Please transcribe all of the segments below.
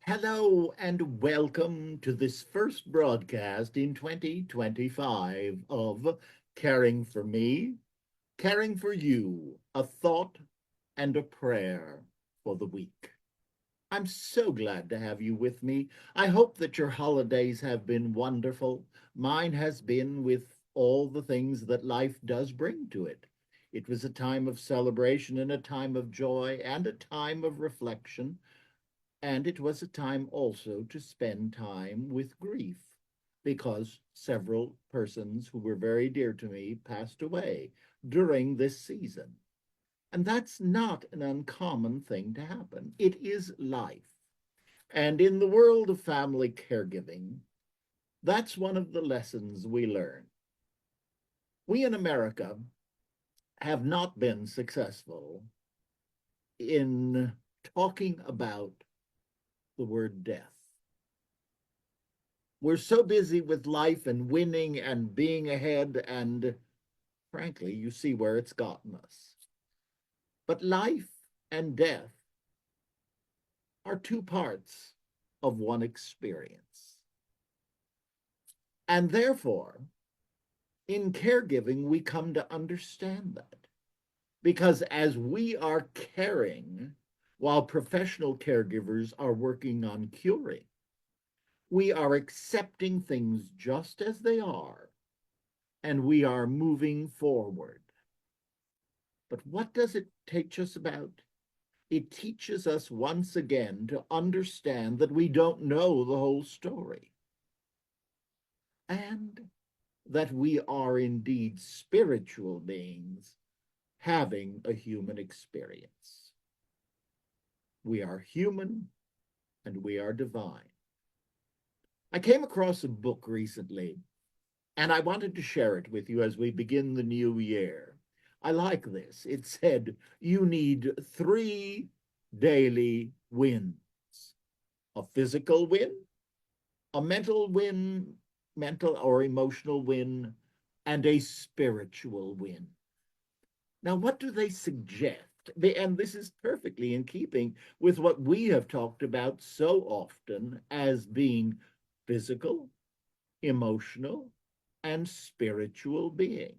Hello and welcome to this first broadcast in 2025 of Caring for Me, Caring for You, a thought and a prayer for the week. I'm so glad to have you with me. I hope that your holidays have been wonderful. Mine has been with all the things that life does bring to it. It was a time of celebration and a time of joy and a time of reflection, and it was a time also to spend time with grief because several persons who were very dear to me passed away during this season. And that's not an uncommon thing to happen. It is life. And in the world of family caregiving, that's one of the lessons we learn. We in America have not been successful in talking about the word death. We're so busy with life and winning and being ahead, and frankly, you see where it's gotten us. But life and death are two parts of one experience. And therefore, in caregiving, we come to understand that. Because as we are caring, while professional caregivers are working on curing, we are accepting things just as they are, and we are moving forward. But what does it teach us about? It teaches us once again to understand that we don't know the whole story and that we are indeed spiritual beings having a human experience. We are human and we are divine. I came across a book recently and I wanted to share it with you as we begin the new year. I like this. It said, you need 3 daily wins: a physical win, a mental win, mental or emotional win, and a spiritual win. Now, what do they suggest? And this is perfectly in keeping with what we have talked about so often as being physical, emotional, and spiritual being.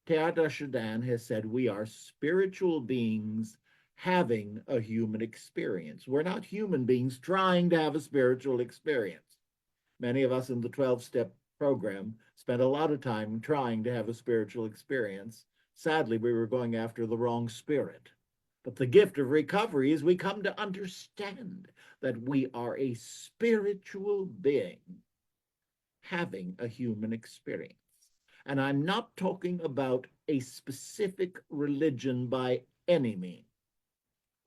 Teilhard de Chardin has said we are spiritual beings having a human experience. We're not human beings trying to have a spiritual experience. Many of us in the 12-step program spent a lot of time trying to have a spiritual experience. Sadly, we were going after the wrong spirit. But the gift of recovery is we come to understand that we are a spiritual being having a human experience. And I'm not talking about a specific religion by any means.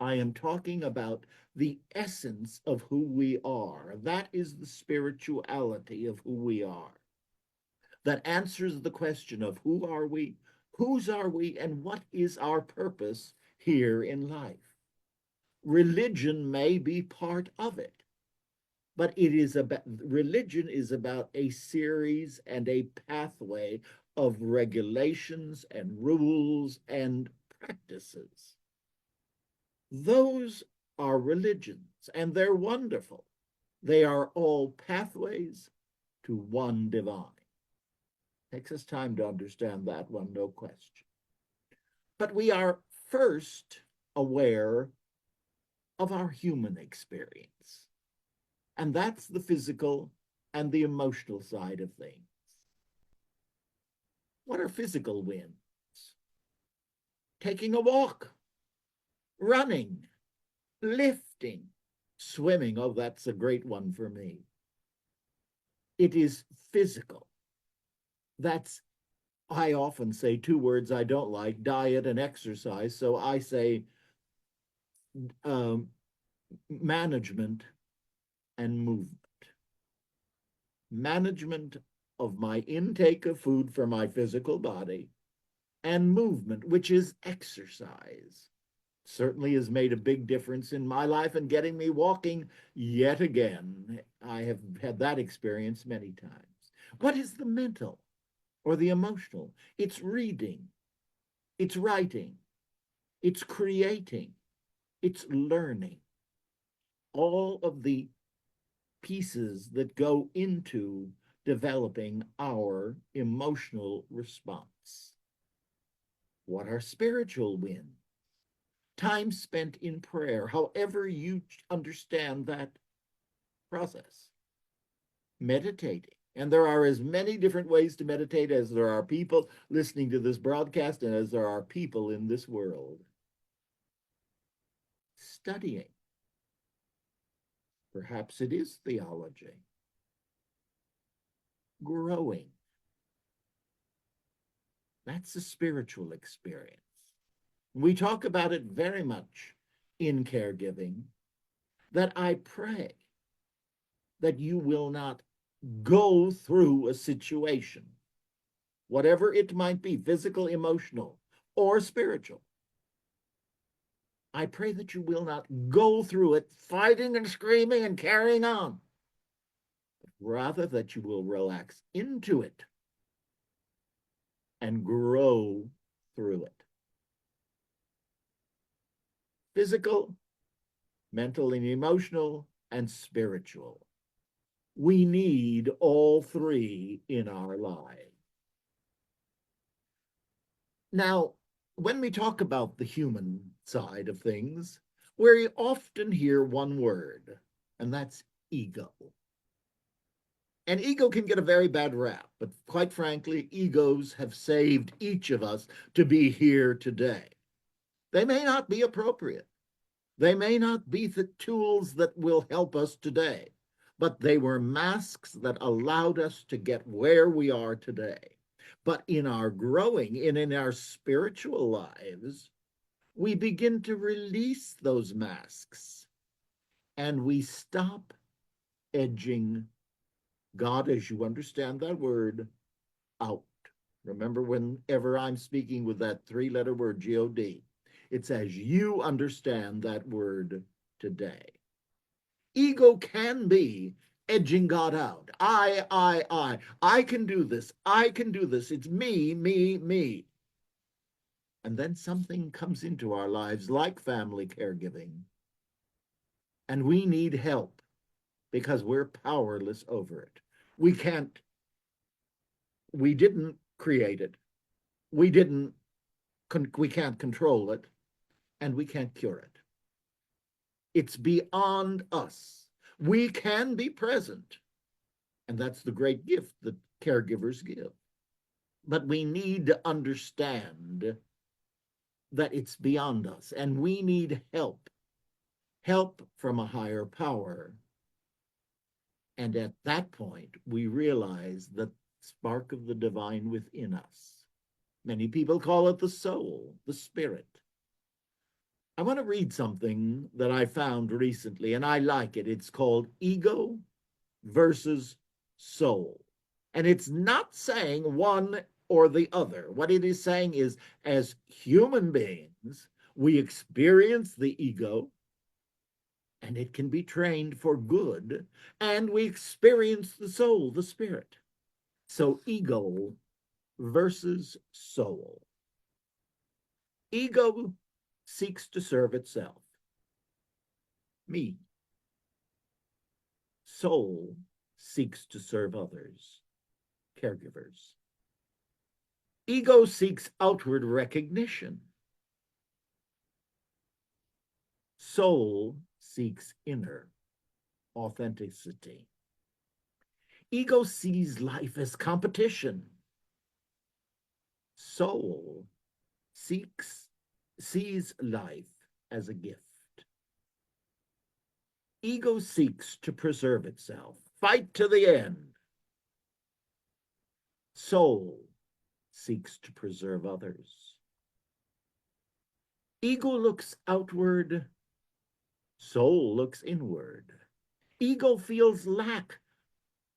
I am talking about the essence of who we are. That is the spirituality of who we are. That answers the question of who are we, whose are we, and what is our purpose here in life. Religion may be part of it, but it is about religion is about a series and a pathway of regulations and rules and practices. Those are religions, and they're wonderful. They are all pathways to one divine. Takes us time to understand that one, no question. But we are first aware of our human experience, and that's the physical and the emotional side of things. What are physical wins? Taking a walk, running, lifting, swimming. Oh, that's a great one for me. It is physical. That's, I often say two words I don't like: diet and exercise. So I say um, management and movement. Management of my intake of food for my physical body, and movement, which is exercise. Certainly has made a big difference in my life and getting me walking yet again. I have had that experience many times. What is the mental or the emotional? It's reading, it's writing, it's creating, it's learning. all of the pieces that go into developing our emotional response. What are spiritual wins? Time spent in prayer, however you understand that process. Meditating. And there are as many different ways to meditate as there are people listening to this broadcast and as there are people in this world. Studying. Perhaps it is theology. Growing. That's a spiritual experience. We talk about it very much in caregiving, that I pray that you will not go through a situation, whatever it might be, physical, emotional, or spiritual. I pray that you will not go through it fighting and screaming and carrying on, but rather that you will relax into it and grow through it. Physical, mental and emotional, and spiritual. We need all three in our lives. Now, when we talk about the human side of things, we often hear one word, and that's ego. And ego can get a very bad rap, but quite frankly, egos have saved each of us to be here today. They may not be appropriate. They may not be the tools that will help us today, but they were masks that allowed us to get where we are today. But in our growing and in our spiritual lives, we begin to release those masks and we stop edging God, as you understand that word, out. Remember, whenever I'm speaking with that three-letter word, G-O-D, it's as you understand that word today. Ego can be edging God out. I can do this. I can do this. It's me, me, me. And then something comes into our lives like family caregiving. And we need help because we're powerless over it. We didn't create it. We can't control it, and we can't cure it. It's beyond us. We can be present, and that's the great gift that caregivers give. But we need to understand that it's beyond us, and we need help from a higher power. And at that point, we realize the spark of the divine within us. Many people call it the soul, the spirit. I want to read something that I found recently, and I like it. It's called Ego versus Soul. And it's not saying one or the other. What it is saying is, as human beings, we experience the ego, and it can be trained for good, and we experience the soul, the spirit. So ego versus soul. Ego seeks to serve itself, me. Soul seeks to serve others, caregivers. Ego seeks outward recognition. Soul seeks inner authenticity. Ego sees life as competition. Soul sees life as a gift. Ego seeks to preserve itself, fight to the end. Soul seeks to preserve others. Ego looks outward, soul looks inward. Ego feels lack,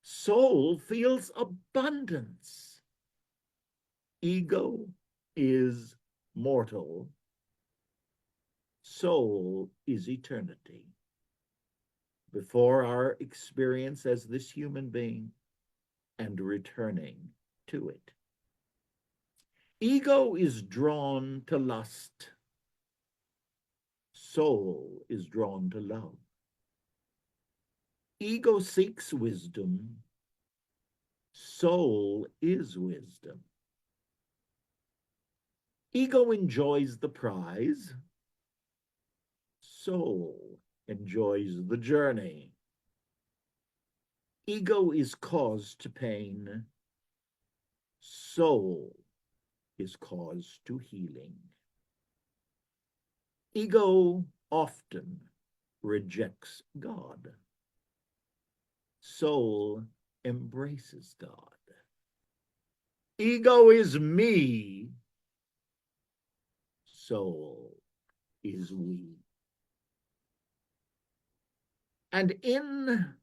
soul feels abundance. Ego is mortal, soul is eternity. Before our experience as this human being and returning to it. Ego is drawn to lust. Soul is drawn to love. Ego seeks wisdom. Soul is wisdom. Ego enjoys the prize. Soul enjoys the journey. Ego is cause to pain. Soul is cause to healing. Ego often rejects God. Soul embraces God. Ego is me. Soul is we. And in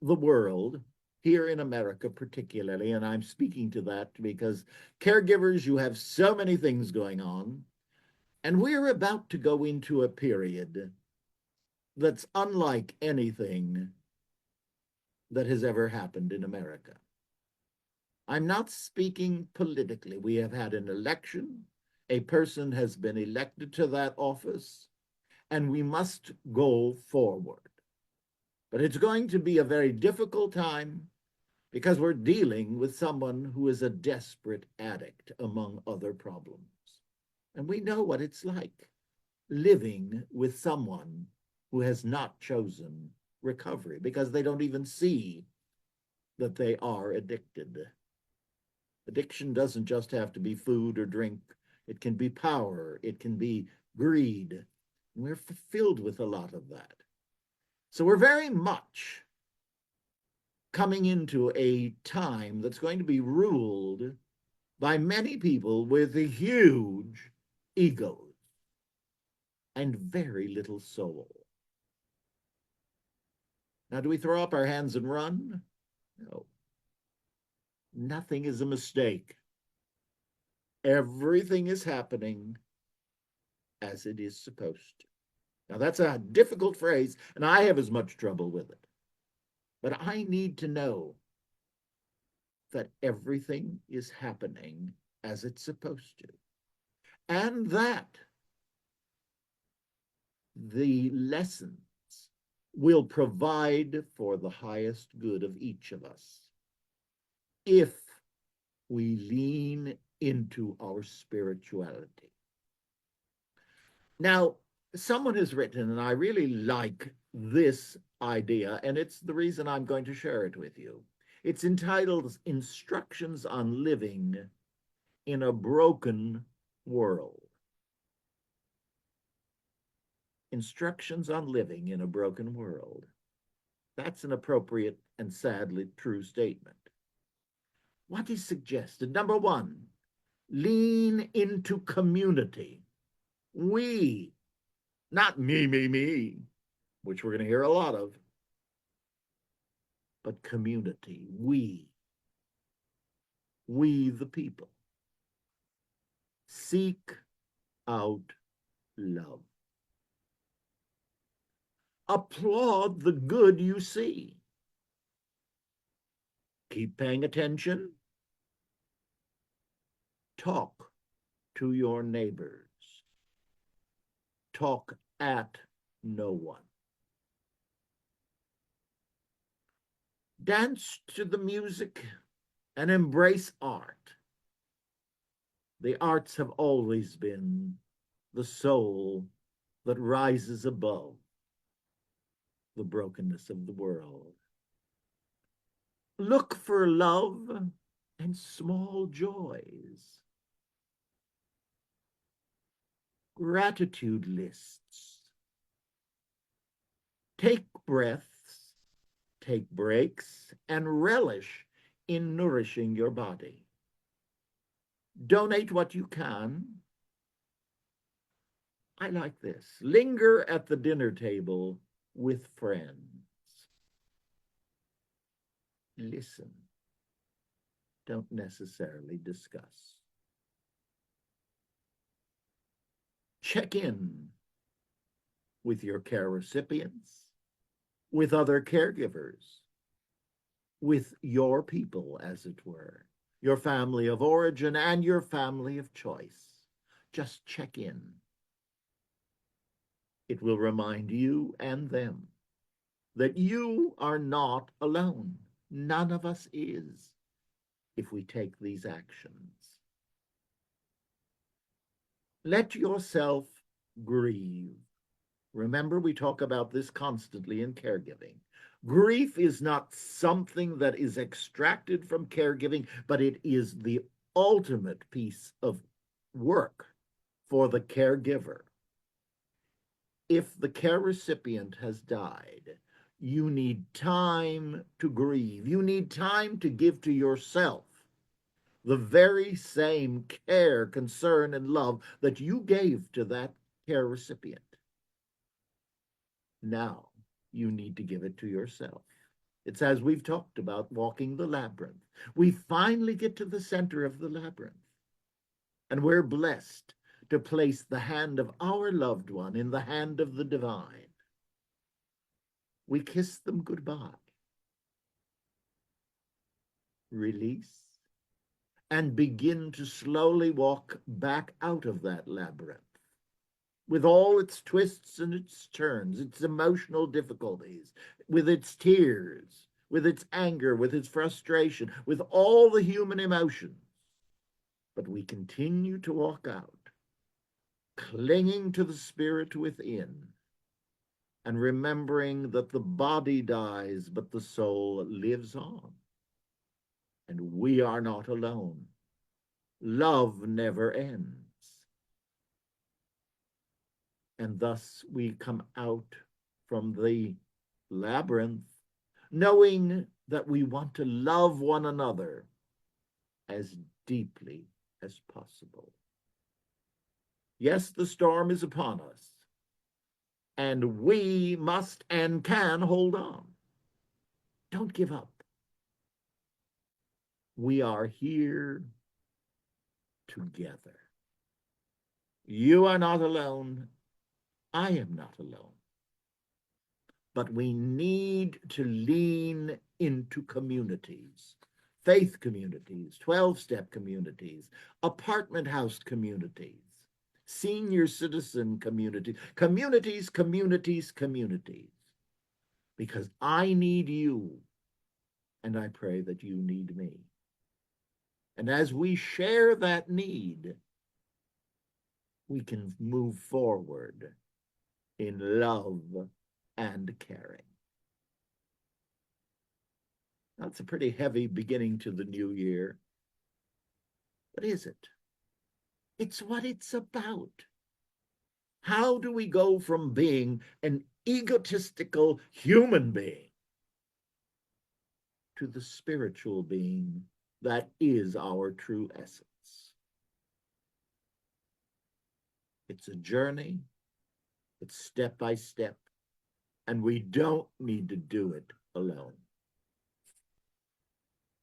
the world, here in America particularly, and I'm speaking to that because caregivers, you have so many things going on, and we're about to go into a period that's unlike anything that has ever happened in America. I'm not speaking politically. We have had an election. A person has been elected to that office, and we must go forward. But it's going to be a very difficult time because we're dealing with someone who is a desperate addict, among other problems. And we know what it's like living with someone who has not chosen recovery because they don't even see that they are addicted. Addiction doesn't just have to be food or drink. It can be power. It can be greed. We're filled with a lot of that. So we're very much coming into a time that's going to be ruled by many people with huge egos and very little soul. Now, do we throw up our hands and run? No. Nothing is a mistake. Everything is happening as it is supposed to. Now, that's a difficult phrase, and I have as much trouble with it. But I need to know that everything is happening as it's supposed to, and that the lessons will provide for the highest good of each of us if we lean into our spirituality. Now, someone has written, and I really like this idea, and it's the reason I'm going to share it with you. It's entitled Instructions on Living in a Broken World. Instructions on Living in a Broken World. That's an appropriate and sadly true statement. What is suggested? Number one, lean into community. We, not me, which we're going to hear a lot of, but community. We the people. Seek out love. Applaud the good you see. Keep paying attention. Talk to your neighbors. Talk at no one. Dance to the music and embrace art. The arts have always been the soul that rises above the brokenness of the world. Look for love and small joys. Gratitude lists. Take breaths, take breaks, and relish in nourishing your body. Donate what you can. I like this. Linger at the dinner table with friends. Listen. Don't necessarily discuss. Check in with your care recipients, with other caregivers, with your people, as it were, your family of origin and your family of choice. Just check in. It will remind you and them that you are not alone. None of us is, if we take these actions. Let yourself grieve. Remember, we talk about this constantly in caregiving. Grief is not something that is extracted from caregiving, but it is the ultimate piece of work for the caregiver. If the care recipient has died, you need time to grieve. You need time to give to yourself the very same care, concern, and love that you gave to that care recipient. Now you need to give it to yourself. It's as we've talked about walking the labyrinth. We finally get to the center of the labyrinth, and we're blessed to place the hand of our loved one in the hand of the divine. We kiss them goodbye, release, and begin to slowly walk back out of that labyrinth with all its twists and its turns, its emotional difficulties, with its tears, with its anger, with its frustration, with all the human emotions. But we continue to walk out, clinging to the spirit within, and remembering that the body dies, but the soul lives on. And we are not alone. Love never ends. And thus we come out from the labyrinth knowing that we want to love one another as deeply as possible. Yes, the storm is upon us, and we must and can hold on. Don't give up. We are here together. You are not alone. I am not alone. But we need to lean into communities, faith communities, 12-step communities, apartment house communities, senior citizen communities, communities, because I need you, and I pray that you need me. And as we share that need, we can move forward in love and caring. That's a pretty heavy beginning to the new year. But is it? It's what it's about. How do we go from being an egotistical human being to the spiritual being that is our true essence? It's a journey. It's step by step. And we don't need to do it alone.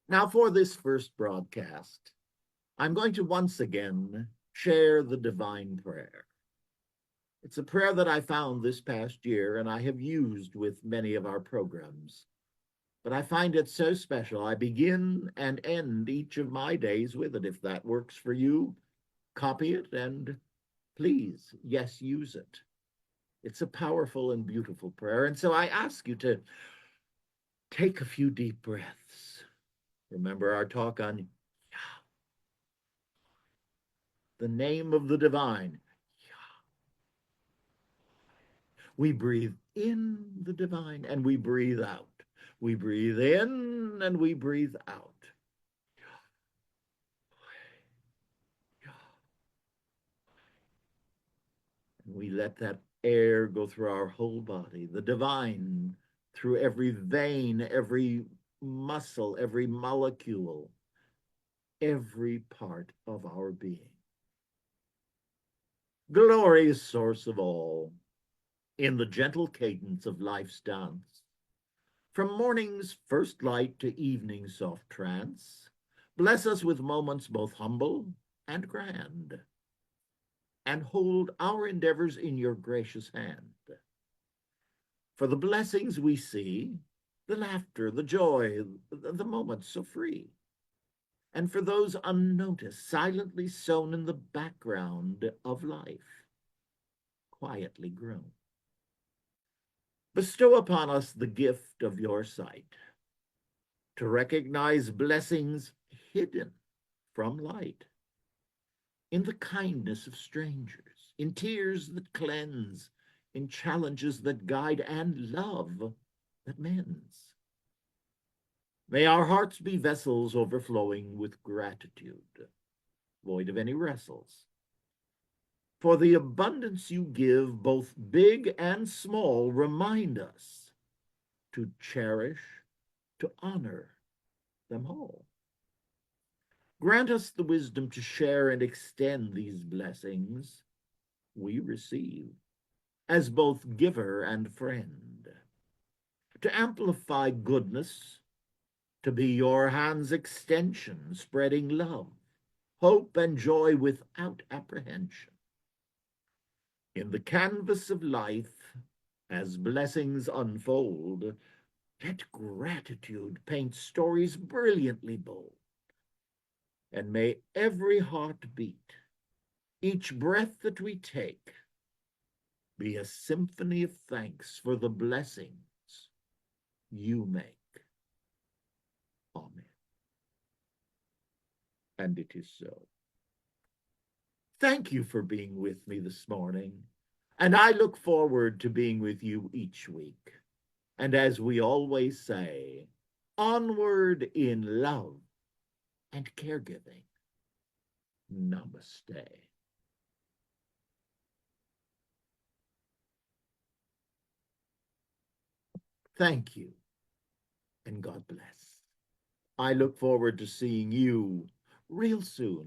Now, for this first broadcast, I'm going to once again share the divine prayer. It's a prayer that I found this past year and I have used with many of our programs. But I find it so special. I begin and end each of my days with it. If that works for you, copy it and please, yes, use it. It's a powerful and beautiful prayer. And so I ask you to take a few deep breaths. Remember our talk on the name of the divine. We breathe in the divine and we breathe out. We breathe in and we breathe out. And we let that air go through our whole body, the divine, through every vein, every muscle, every molecule, every part of our being. Glorious source of all, in the gentle cadence of life's dance, from morning's first light to evening's soft trance, bless us with moments both humble and grand, and hold our endeavors in your gracious hand. For the blessings we see, the laughter, the joy, the moments so free, and for those unnoticed, silently sown in the background of life, quietly grown. Bestow upon us the gift of your sight, to recognize blessings hidden from light, in the kindness of strangers, in tears that cleanse, in challenges that guide, and love that mends. May our hearts be vessels overflowing with gratitude, void of any wrestles. For the abundance you give, both big and small, remind us to cherish, to honor them all. Grant us the wisdom to share and extend these blessings we receive as both giver and friend, to amplify goodness, to be your hand's extension, spreading love, hope, and joy without apprehension. In the canvas of life, as blessings unfold, let gratitude paint stories brilliantly bold. And may every heart beat, each breath that we take, be a symphony of thanks for the blessings you make. Amen. And it is so. Thank you for being with me this morning, and I look forward to being with you each week. And as we always say, onward in love and caregiving. Namaste. Thank you, and God bless. I look forward to seeing you real soon.